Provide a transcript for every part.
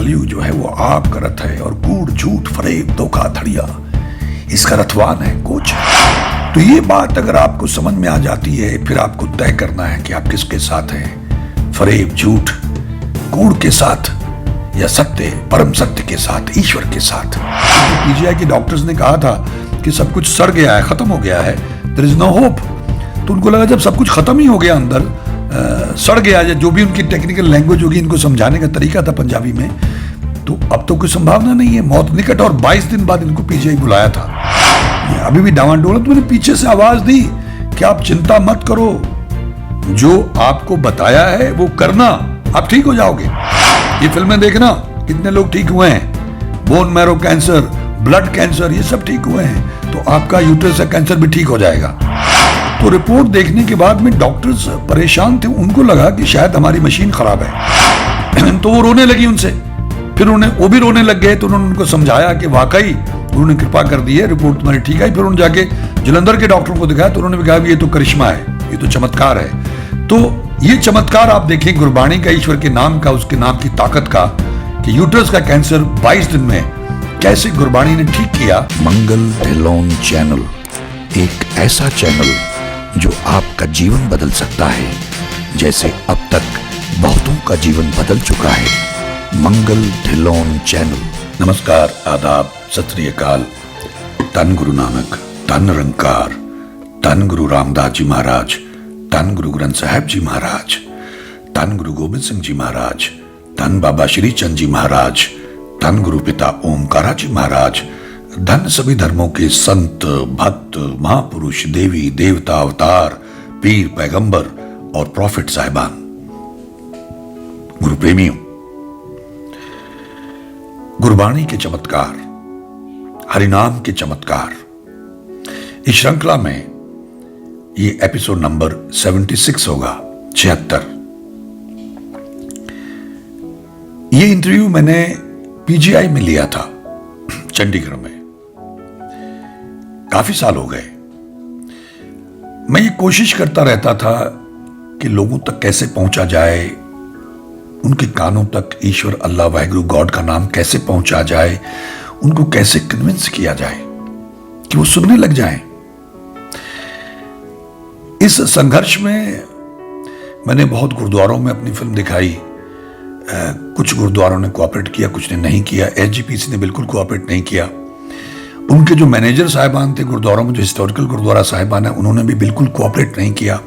कलयुग जो है वो आग का रथ है और कूड़ झूठ फरेब धोखाधड़िया इसका रथवान है, कोच है। तो ये बात अगर आपको समझ में आ जाती है, फिर आपको तय करना है कि आप किसके साथ हैं, फरेब झूठ कूड़ के साथ या सत्य परम सत्य के साथ, ईश्वर के साथ। तो पीजीआई के डॉक्टर्स ने कहा था कि सब कुछ सड़ गया है, खत्म हो गया है, देयर इज नो होप। तो उनको लगा जब सब कुछ खत्म ही हो गया अंदर, सड़ गया, जो भी उनकी टेक्निकल लैंग्वेज होगी, इनको समझाने का तरीका था पंजाबी में, तो अब तो कोई संभावना नहीं है, मौत निकट। और 22 दिन बाद इनको पीजीआई बुलाया था। अभी भी डावाडोल। तो मैंने पीछे से आवाज दी कि आप चिंता मत करो, जो आपको बताया है वो करना, आप ठीक हो जाओगे। ये फिल्में देखना, कितने लोग ठीक हुए हैं, bone marrow cancer, blood cancer, ये सब ठीक हुए हैं, तो आपका यूट्रस का कैंसर भी ठीक हो जाएगा। तो रिपोर्ट देखने के बाद में डॉक्टर्स परेशान थे, उनको लगा कि शायद हमारी मशीन खराब है। तो वो रोने लगी उनसे, फिर वो भी रोने लग गए। तो उन्होंने उनको समझाया कि वाकई उन्होंने कृपा कर दी है, रिपोर्ट तुम्हारी ठीक आई। फिर उन्होंने जाके जलंधर के डॉक्टर को दिखाया, तो उन्होंने भी कहा ये तो करिश्मा है, ये तो चमत्कार है। तो ये चमत्कार आप देखें गुरबाणी का, ईश्वर के नाम का, उसके नाम की ताकत का, कि यूट्रस का कैंसर 22 दिन में कैसे गुरबाणी ने ठीक किया। मंगल ढिल्लोन चैनल, एक ऐसा चैनल जो आपका जीवन बदल सकता है, जैसे अब तक बहुतों का जीवन बदल चुका है। मंगल ढिल्लोन चैनल। नमस्कार, आदाब, सत श्री अकाल। धन गुरु नानक, धन निरंकार, धन गुरु रामदास जी महाराज, धन गुरु ग्रंथ साहिब जी महाराज, धन गुरु गोबिंद सिंह जी महाराज, धन बाबा श्री चंद जी महाराज, धन गुरु पिता ओमकारा जी महाराज, धन सभी धर्मों के संत भक्त महापुरुष, देवी देवता, अवतार, पीर पैगंबर और प्रॉफिट साहिबान। गुरु प्रेमियों, गुरबाणी के चमत्कार, हरिनाम के चमत्कार, इस श्रृंखला में ये एपिसोड नंबर 76 होगा, 76। ये इंटरव्यू मैंने पीजीआई में लिया था, चंडीगढ़ में। काफी साल हो गए। मैं ये कोशिश करता रहता था कि लोगों तक कैसे पहुंचा जाए, उनके कानों तक ईश्वर, अल्लाह, वाहिगुरु, गॉड का नाम कैसे पहुंचा जाए, उनको कैसे कन्विंस किया जाए कि वो सुनने लग जाएं। इस संघर्ष में मैंने बहुत गुरुद्वारों में अपनी फिल्म दिखाई। कुछ गुरुद्वारों ने कोऑपरेट किया, कुछ ने नहीं किया। एसजीपीसी ने बिल्कुल कोऑपरेट नहीं किया। उनके जो मैनेजर साहिबान थे गुरुद्वारों में, जो हिस्टोरिकल गुरुद्वारा साहिबान है, उन्होंने भी बिल्कुल कोऑपरेट नहीं किया,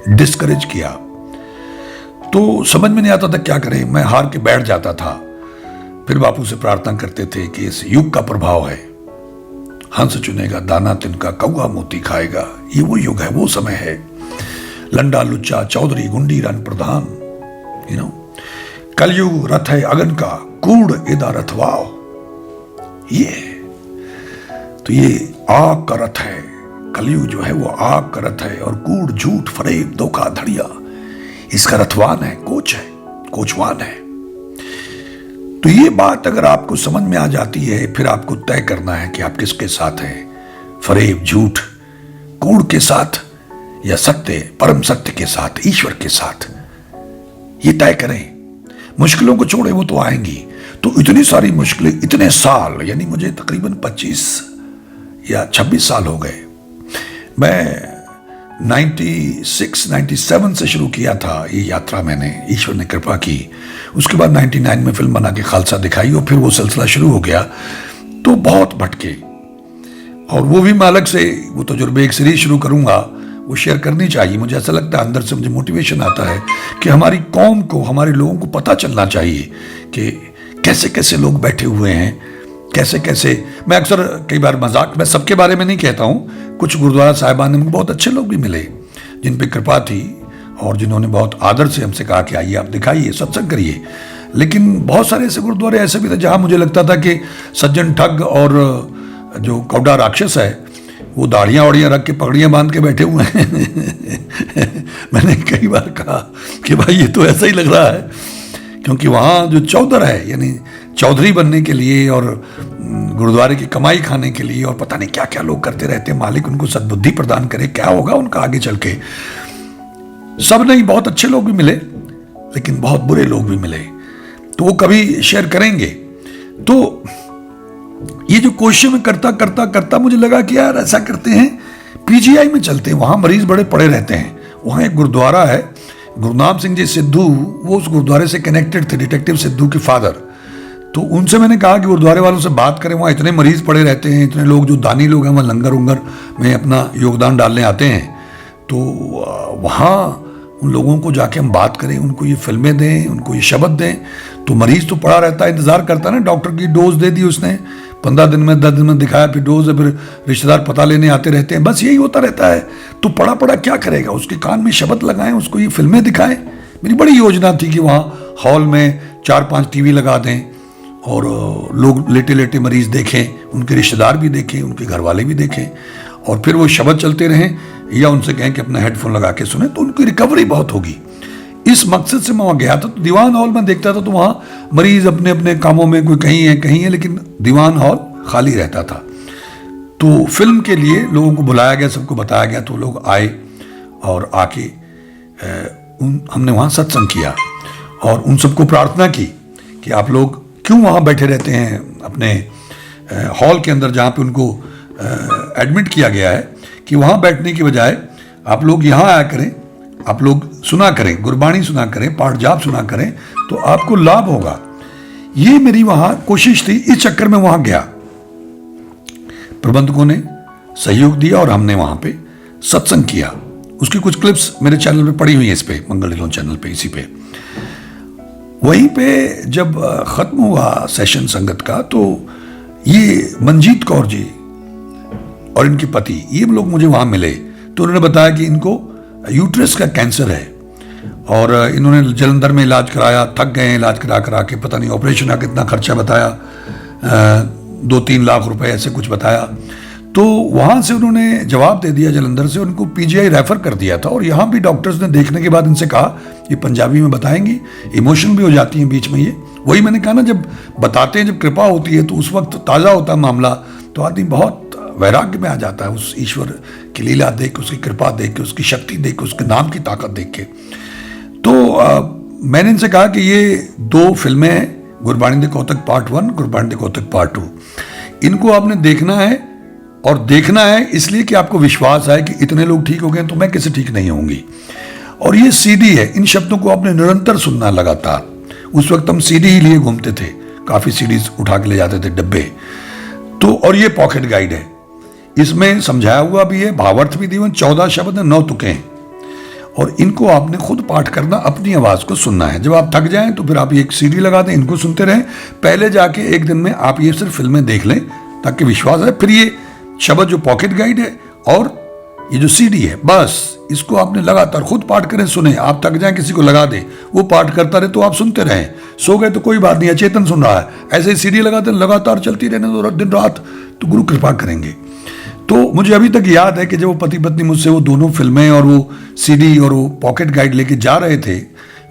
डिस्करेज किया। तो समझ में नहीं आता था क्या करें। मैं हार के बैठ जाता था। फिर बापू से प्रार्थना करते थे कि इस युग का प्रभाव है, हंस चुनेगा दाना तिनका, कौआ मोती खाएगा। ये वो युग है, वो समय है। लंडा लुच्चा चौधरी गुंडी रन प्रधान, कलयुग रथ है अगन का, कूड़ एदा रथवाओ। तो ये आग का रथ है, कलयुग जो है वो आग का रथ है और कूड़ झूठ फरेब धोखाधड़िया इसका रथवान है, कोच है, कोचवान है। तो ये बात अगर आपको समझ में आ जाती है, फिर आपको तय करना है कि आप किसके साथ हैं, फरेब झूठ कूड़ के साथ या सत्य परम सत्य के साथ, ईश्वर के साथ। ये तय करें। मुश्किलों को छोड़े, वो तो आएंगी। तो इतनी सारी मुश्किलें, इतने साल, यानी मुझे तकरीबन 25 या 26 साल हो गए। मैं 96-97 से शुरू किया था ये यात्रा मैंने, ईश्वर ने कृपा की। उसके बाद 99 में फिल्म बना के खालसा दिखाई और फिर वो सिलसिला शुरू हो गया। तो बहुत भटके, और वो भी मैं अलग से वो तजुर्बे एक सीरीज शुरू करूंगा, वो शेयर करनी चाहिए। मुझे ऐसा लगता है, अंदर से मुझे मोटिवेशन आता है कि हमारी कौम को, हमारे लोगों को पता चलना चाहिए कि कैसे कैसे लोग बैठे हुए हैं, कैसे कैसे। मैं अक्सर कई बार मजाक में सबके बारे में नहीं कहता हूँ, कुछ गुरुद्वारा साहिबान में बहुत अच्छे लोग भी मिले जिन पे कृपा थी और जिन्होंने बहुत आदर से हमसे कहा कि आइए आप दिखाइए, सत्संग करिए। लेकिन बहुत सारे ऐसे गुरुद्वारे ऐसे भी थे जहाँ मुझे लगता था कि सज्जन ठग और जो कौड़ा राक्षस है वो दाढ़ियाँ वाड़ियाँ रख के पगड़ियाँ बांध के बैठे हुए हैं। मैंने कई बार कहा कि भाई ये तो ऐसा ही लग रहा है, क्योंकि वहाँ जो चौधर है, यानी चौधरी बनने के लिए और गुरुद्वारे की कमाई खाने के लिए और पता नहीं क्या क्या लोग करते रहते हैं। मालिक उनको सद्बुद्धि प्रदान करे, क्या होगा उनका आगे चल के। सब नहीं, बहुत अच्छे लोग भी मिले, लेकिन बहुत बुरे लोग भी मिले। तो वो कभी शेयर करेंगे। तो ये जो क्वेश्चन करता करता करता मुझे लगा कि यार ऐसा करते हैं, पीजीआई में चलते हैं, वहाँ मरीज बड़े पड़े रहते हैं। वहाँ एक गुरुद्वारा है, गुरनाम सिंह जी सिद्धू, वो उस गुरुद्वारे से कनेक्टेड थे, डिटेक्टिव सिद्धू के फादर। तो उनसे मैंने कहा कि गुरुद्वारे वालों से बात करें, वहाँ इतने मरीज पड़े रहते हैं, इतने लोग जो दानी लोग हैं वहाँ लंगर उंगर में अपना योगदान डालने आते हैं, तो वहाँ उन लोगों को जाके हम बात करें, उनको ये फिल्में दें, उनको ये शब्द दें। तो मरीज तो पड़ा रहता है, इंतजार करता है ना, डॉक्टर की डोज दे दी उसने, 15 दिन में 10 दिन में दिखाया, फिर डोज है, फिर रिश्तेदार पता लेने आते रहते हैं, बस यही होता रहता है। तो पड़ा पड़ा क्या करेगा, उसके कान में शब्द लगाएं, उसको ये फिल्में दिखाएं। मेरी बड़ी योजना थी कि वहाँ हॉल में 4-5 टीवी लगा दें और लोग लेटे लेटे मरीज देखें, उनके रिश्तेदार भी देखें, उनके घर वाले भी देखें, और फिर वो शब्द चलते रहें, या उनसे कहें कि अपना हेडफोन लगा के सुने, तो उनकी रिकवरी बहुत होगी। इस मकसद से मैं वहाँ गया था। तो दीवान हॉल में देखता था तो वहाँ मरीज अपने अपने कामों में, कोई कहीं है, लेकिन दीवान हॉल खाली रहता था। तो फिल्म के लिए लोगों को बुलाया गया, सबको बताया गया, तो लोग आए और आके हमने वहाँ सत्संग किया और उन सबको प्रार्थना की कि आप लोग क्यों वहाँ बैठे रहते हैं अपने हॉल के अंदर जहाँ पे उनको एडमिट किया गया है, कि वहाँ बैठने की बजाय आप लोग यहाँ आया करें, आप लोग सुना करें, गुरबाणी सुना करें, पाठ जाप सुना करें, तो आपको लाभ होगा। ये मेरी वहाँ कोशिश थी। इस चक्कर में वहाँ गया, प्रबंधकों ने सहयोग दिया और हमने वहाँ पे सत्संग किया। उसकी कुछ क्लिप्स मेरे चैनल पे पड़ी हुई हैं, इस पे मंगल ढिल्लों चैनल पे, इसी पे। वहीं पे जब ख़त्म हुआ सेशन संगत का, तो ये मंजीत कौर जी और इनके पति, ये लोग मुझे वहाँ मिले। तो उन्होंने बताया कि इनको यूट्रस का कैंसर है और इन्होंने जलंधर में इलाज कराया, थक गए इलाज करा के, पता नहीं ऑपरेशन का कितना खर्चा बताया, 2-3 लाख रुपए ऐसे कुछ बताया। तो वहाँ से उन्होंने जवाब दे दिया जलंधर से, उनको पीजीआई रेफर कर दिया था। और यहाँ भी डॉक्टर्स ने देखने के बाद इनसे कहा, ये पंजाबी में बताएंगी, इमोशन भी हो जाती हैं बीच में। ये वही मैंने कहा ना, जब बताते हैं, जब कृपा होती है तो उस वक्त ताज़ा होता है मामला, तो आदमी बहुत वैराग्य में आ जाता है उस ईश्वर की लीला देख के, उसकी कृपा देख के, उसकी शक्ति देख के, उसके नाम की ताकत देख के। तो मैंने इनसे कहा कि ये 2 फिल्में हैं, गुरबाणी दे कौतक पार्ट 1, गुरबाणी दे कौतक पार्ट 2, इनको आपने देखना है। और देखना है इसलिए कि आपको विश्वास है कि इतने लोग ठीक हो गए तो मैं कैसे ठीक नहीं होंगी। और ये सीडी है, इन शब्दों को आपने निरंतर सुनना लगातार। उस वक्त हम सीडी ही लिए घूमते थे, काफ़ी सीडीज उठा के ले जाते थे, डब्बे। तो और ये पॉकेट गाइड है, इसमें समझाया हुआ भी है, भावार्थ भी दिए, 14 शब्द 9 तुके हैं। और इनको आपने खुद पाठ करना, अपनी आवाज़ को सुनना है। जब आप थक जाएं तो फिर आप ये एक सीडी लगा दें, इनको सुनते रहें। पहले जाके एक दिन में आप ये सिर्फ फिल्में देख लें ताकि विश्वास है। फिर ये शब्द जो पॉकेट गाइड है और ये जो सीडी है, बस इसको आपने लगातार खुद पाठ करें, सुने। आप थक जाएं, किसी को लगा दें, वो पाठ करता रहे तो आप सुनते रहें। सो गए तो कोई बात नहीं, अचेतन सुन रहा है, ऐसे ही सीडी लगाते लगातार चलती रहने दो दिन रात, तो गुरु कृपा करेंगे। तो मुझे अभी तक याद है कि जब वो पति पत्नी मुझसे वो दोनों फिल्में और वो सीडी और वो पॉकेट गाइड लेके जा रहे थे,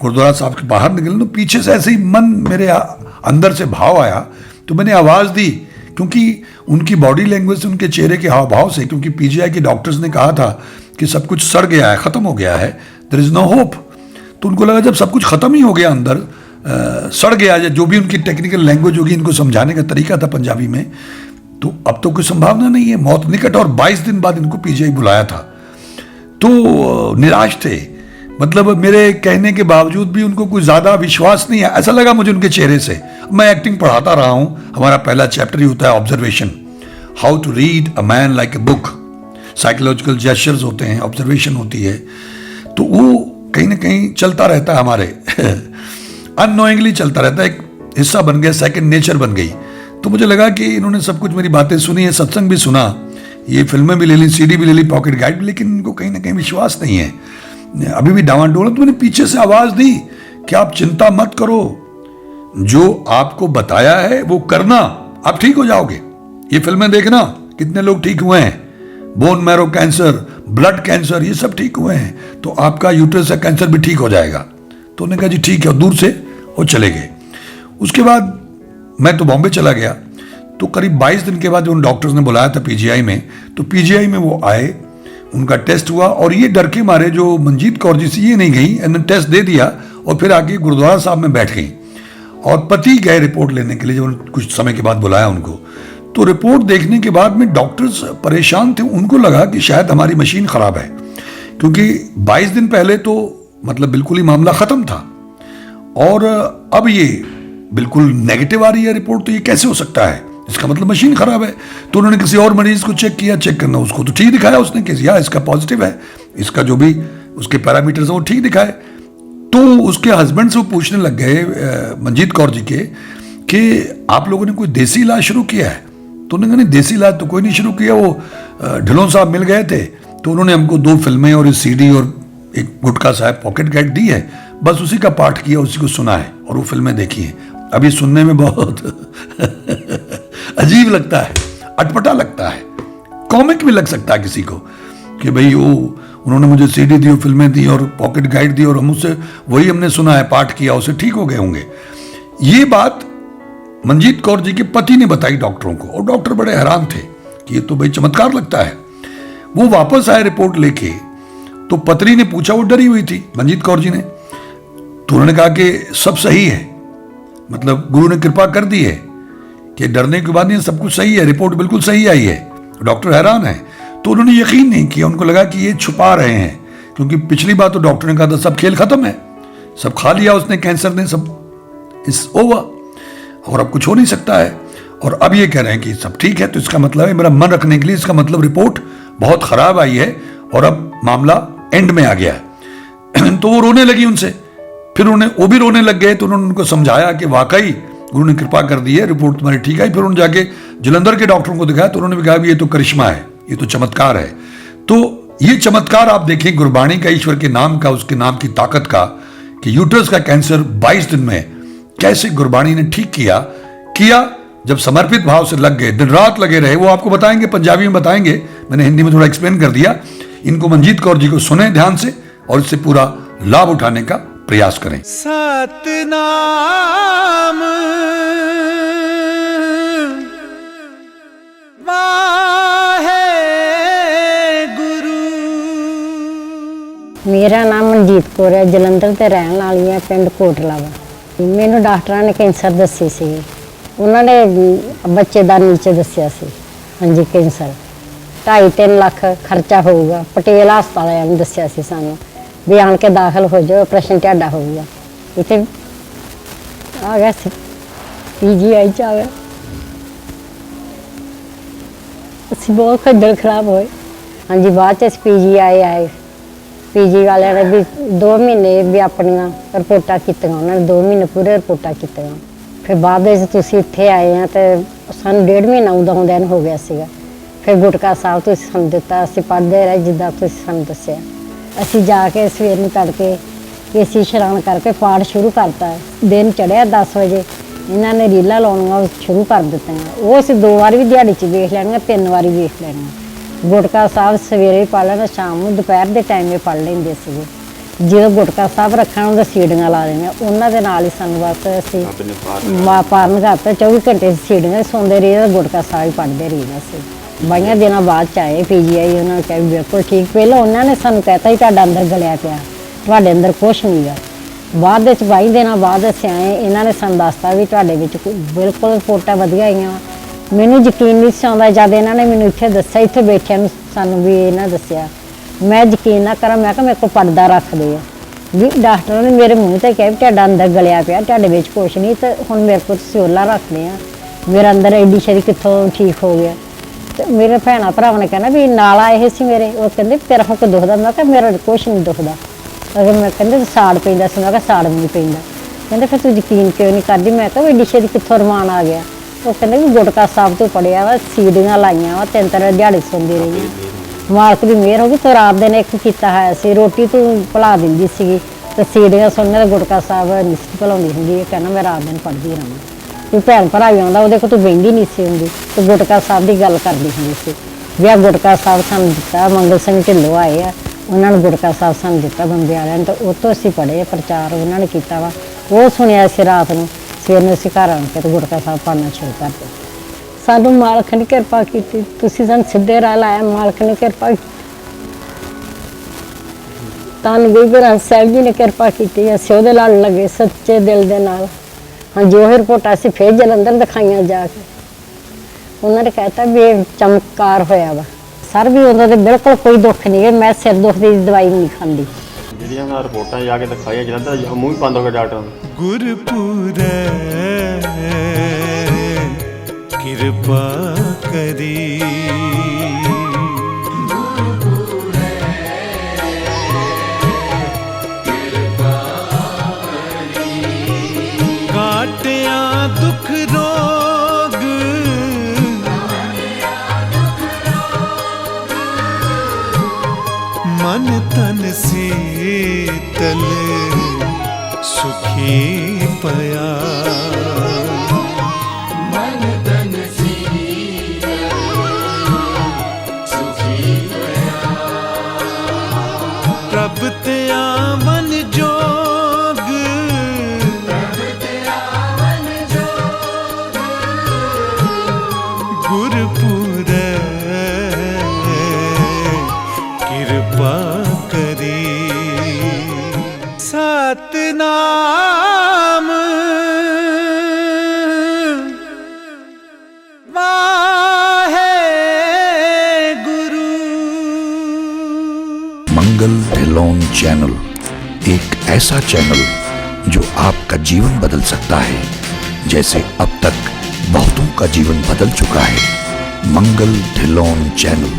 गुरुद्वारा साहब के बाहर निकले, तो पीछे से ऐसे ही मन मेरे अंदर से भाव आया, तो मैंने आवाज़ दी। क्योंकि उनकी बॉडी लैंग्वेज से, उनके चेहरे के हाव भाव से, क्योंकि पीजीआई के डॉक्टर्स ने कहा था कि सब कुछ सड़ गया है, ख़त्म हो गया है, देयर इज़ नो होप। तो उनको लगा जब सब कुछ ख़त्म ही हो गया अंदर, सड़ गया, जो भी उनकी टेक्निकल लैंग्वेज होगी, इनको समझाने का तरीका था पंजाबी में, तो अब तो कोई संभावना नहीं है, मौत निकट। और 22 दिन बाद इनको पीजीआई बुलाया था। तो निराश थे, मतलब मेरे कहने के बावजूद भी उनको कुछ ज़्यादा विश्वास नहीं है, ऐसा लगा मुझे उनके चेहरे से। मैं एक्टिंग पढ़ाता रहा हूँ, हमारा पहला चैप्टर ही होता है observation, how to read a man like a book. Psychological gestures होते हैं, ऑब्जर्वेशन होती है, तो वो कहीं ना कहीं चलता रहता है हमारे अननोइंगली चलता रहता है, एक हिस्सा बन गया, सेकंड नेचर बन गई। तो मुझे लगा कि इन्होंने सब कुछ मेरी बातें सुनी है, सत्संग भी सुना, ये फिल्में भी ले ली, सीडी भी ले ली, पॉकेट गाइड भी, लेकिन इनको कहीं ना कहीं विश्वास नहीं है, अभी भी डावाडोल। तो मैंने पीछे से आवाज़ दी कि आप चिंता मत करो, जो आपको बताया है वो करना, आप ठीक हो जाओगे। ये फिल्में देखना, कितने लोग ठीक हुए हैं, bone marrow cancer, blood cancer, ये सब ठीक हुए हैं, तो आपका यूट्रस का कैंसर भी ठीक हो जाएगा। तो उन्होंने कहा जी ठीक है, और दूर से वो चले गए। उसके बाद मैं तो बॉम्बे चला गया। तो करीब 22 दिन के बाद उन डॉक्टर्स ने बुलाया था पीजीआई में, तो पीजीआई में वो आए, उनका टेस्ट हुआ, और ये डर के मारे जो मंजीत कौर जी से ये नहीं गई, इन्होंने टेस्ट दे दिया और फिर आके गुरुद्वारा साहब में बैठ गई। और पति गए रिपोर्ट लेने के लिए, जब कुछ समय के बाद बुलाया उनको, तो रिपोर्ट देखने के बाद में डॉक्टर्स परेशान थे। उनको लगा कि शायद हमारी मशीन खराब है, क्योंकि 22 दिन पहले तो मतलब बिल्कुल ही मामला खत्म था, और अब ये बिल्कुल नेगेटिव आ रही है रिपोर्ट। तो ये कैसे हो सकता है, इसका मतलब मशीन खराब है। तो उन्होंने किसी और मरीज को चेक किया, चेक करना उसको तो ठीक दिखाया उसने कि यार इसका पॉजिटिव है, इसका जो भी उसके पैरामीटर्स हैं वो ठीक दिखाए। तो उसके हस्बैंड से वो पूछने लग गए मंजीत कौर जी के कि आप लोगों ने कोई देसी इलाज शुरू किया है? तो उन्होंने कहा नहीं, देसी इलाज तो कोई नहीं शुरू किया। वो ढिलों साहब मिल गए थे, तो उन्होंने हमको 2 फिल्में और एक सीडी और एक गुटखा साहब पॉकेट गाइड दी है, बस उसी का पाठ किया, उसी को सुना है और वो फिल्में देखी हैं। अब ये सुनने में बहुत अजीब लगता है, अटपटा लगता है, कॉमिक भी लग सकता है किसी को कि भाई वो उन्होंने मुझे सीडी दी, फिल्में दी और पॉकेट गाइड दी और हम उससे वही हमने सुना है, पाठ किया, उससे ठीक हो गए होंगे। ये बात मंजीत कौर जी के पति ने बताई डॉक्टरों को, और डॉक्टर बड़े हैरान थे कि ये तो भाई चमत्कार लगता है। वो वापस आए रिपोर्ट लेके, तो पत्नी ने पूछा, वो डरी हुई थी मंजीत कौर जी ने, तो उन्होंने कहा कि सब सही है, मतलब गुरु ने कृपा कर दी है कि डरने के बाद नहीं, सब कुछ सही है, रिपोर्ट बिल्कुल सही आई है। डॉक्टर हैरान है। तो उन्होंने यकीन नहीं किया, उनको लगा कि ये छुपा रहे हैं, क्योंकि पिछली बार तो डॉक्टर ने कहा था सब खेल खत्म है, सब खा लिया उसने, कैंसर ने, सब इस ओवर, और अब कुछ हो नहीं सकता है। और अब ये कह रहे हैं कि सब ठीक है, तो इसका मतलब है, मेरा मन रखने के लिए, इसका मतलब रिपोर्ट बहुत खराब आई है और अब मामला एंड में आ गया है। तो वो रोने लगी उनसे, फिर वो भी रोने लग गए। तो उन्होंने उनको समझाया कि वाकई गुरु ने कृपा कर दी है, रिपोर्ट तुम्हारी ठीक आई। फिर उन्होंने जाके जलंधर के डॉक्टरों को दिखाया, तो उन्होंने भी कहा भी ये तो करिश्मा है, ये तो चमत्कार है। तो ये चमत्कार आप देखें गुरबाणी का, ईश्वर के नाम का, उसके नाम की ताकत का, कि यूट्रस का कैंसर 22 दिन में कैसे गुरबाणी ने ठीक किया जब समर्पित भाव से लग गए, दिन रात लगे रहे। वो आपको बताएंगे, पंजाबी में बताएंगे, मैंने हिंदी में थोड़ा एक्सप्लेन कर दिया। इनको मंजीत कौर जी को सुने ध्यान से और इससे पूरा लाभ उठाने का प्रयास करें। सतनाम वाहे गुरु। मेरा नाम मनजीत कौर है, जलंधर ते रहन वाली है, पिंड कोटला वा। मैनू डॉक्टरां ने कैंसर दसी सी, उन्होंने बच्चेदानी नीचे दसिया सी, हाँ जी कैंसर 2.5-3 लाख खर्चा होगा। पटेल हस्पताल वालियां ने दसिया सी सानू भी आन के दाखिल हो जाओ, ऑपरेशन ढाडा होगा। इतने आ गया PGI च आ गया, असीं बहुत खज्जल खराब होए। हाँ जी, बाद PGI आए, PG वाले ने भी 2 महीने भी अपनियां रिपोर्टां कीतियां, उन्होंने 2 महीने पूरे रिपोर्टां कीतियां। फिर बाद तुसीं इत्थे आए हैं तो सानूं 1.5 महीना आउंदा हो गया सीगा। फिर गुटका साहब तुसीं सानूं दित्ता, असीं पढ़दे रहे जिद्दां तुसीं सानूं दस्सिआ। असीं जाके सवेर नूं तड़के केसी इशनान करके पाठ शुरू करता। दिन चढ़िया 10 वजे इन्हां ने रीलां लाउणियां शुरू कर दित्तियां। वो असीं 2 वार भी दिहाड़ी च वेख लैणियां, 3 वारी वेख लैणियां। गुटका साहब सवेरे भी पढ़ लेना, शाम नूं दोपहर के टाइम भी पढ़ लेंदे सीगे। जो गुटका साहब रखना उन्हें सीढ़ियां ला देनियां, उन्होंने नाल ही सानूं बस असीं पारण करता। 24 घंटे सीढ़ियां सौंदे रही, गुटका साहब ही पढ़ते रही। असीं 22 दिनों बाद च आए PGI, उन्होंने कहा बिल्कुल ठीक। पहले उन्होंने सानूं कहता ही तुहाडा अंदर गलिया पिया, तुहाडे अंदर कुछ नहीं गा। बाद 22 दिनों बाद असीं आए, इन्होंने सानूं दसता भी तुहाडे विच बिल्कुल रिपोर्टां वधिया आईयां। मैनूं यकीन नहीं सी आउंदा, जद इन्हों ने मैनूं इत्थे दस्सिआ, इत्थे बैठिਆਂ ਨੂੰ सानूं भी इन्हां दस्सिआ, मैं यकीन ना करा। मैं कहा मेरे को पर्दा रख दे जी, डॉक्टर ने मेरे मूँह ते कहा भी तुहाडा अंदर गलिया पिया, तुहाडे विच कुछ नहीं, तो हुण मेरे को तुसीं ओला रखदे आ। मेरा अंदर एडी छेती कित्थों ठीक हो गया। तो मेरे भैणा भरावां ने कहना भी नाल आए सी मेरे, वो कहंदे तेरा कोई दुखदा? मैं कहा मेरा कुछ नहीं दुखदा। अगर मैं कहंदे साड़ पैंदा सी, मैं कहा साड़ नहीं पैंदा। कहंदे फिर तू यकीन क्यों नहीं करदी? मैं कहा एडी छेती कित्थों रमान आ गया? वो कहंदे भी गुटका साहब तो पढ़िया वा, सीढ़ियां लाइयां वा, 3-3 दिहाड़ी सौंदी रही। मालक की मेहर हो गई। तो रात दिन एक किया है सी, रोटी तू भुला दिंदी सी, तो सीढ़ियां सुनने तो गुटका साहब नहीं सी भुलाउंदी हुंदी, कहना मैं रात दिन पढ़दी रहां। कोई भैन भरा भी आउंदा, ਉਹਦੇ ਕੋਲ तू बहिंदी नहीं सी हुंदी, तो गुटका साहब की गल करदी हुंदी सी भी आ गुटका साहब सानूं दित्ता। मंगल सिंह ढिल्लों आए आ, उन्होंने गुटका साहब सानूं दित्ता बंबे वालिਆਂ ने, तो ਉਹ ਤੋਂ ਅਸੀਂ पढ़े प्रचार उन्होंने किया वा। वो सुनिया सी रात नूं, सवेर नूं ਅਸੀਂ घर आण के तो गुटका साहब पढ़ना शुरू कर दित्ता। सानूं मालक ने किरपा कीती, तुसीं सानूं सिद्धे राह लाया, मालक ने किरपा धन गुरु ग्रंथ साहिब जी ने किरपा की, असीं उहदे नाल लगे सच्चे दिल दे नाल। हाँ जो ही रिपोर्ट ਅਸੀਂ फिर जलंधर दिखाइया जाके उन्होंने कहता भी ये चमत्कार होया वा सर भी उन्होंने बिल्कुल कोई दुख नहीं है मैं सिर दुख की दवाई नहीं खाती ਜਿਹੜੀਆਂ ਮੈਂ ਰਿਪੋਰਟਾਂ ਜਾ ਕੇ ਦਿਖਾਈਆਂ ਜਲੰਧਰ ਮੂੰਹ ਹੀ ਬੰਦ ਹੋ ਗਿਆ ਡਾਕਟਰਾਂ ਦਾ गुरपुर कृपा करी काटिया दुख रोग मन तन शीतल सुखी पया प्रभ ते आवन जोग गुरपुर कृपा करी सतनाम वाहेगुरु। मंगल ढिल्लोन चैनल एक ऐसा चैनल जो आपका जीवन बदल सकता है, जैसे अब तक बहुतों का जीवन बदल चुका है। मंगल ढिल्लोन चैनल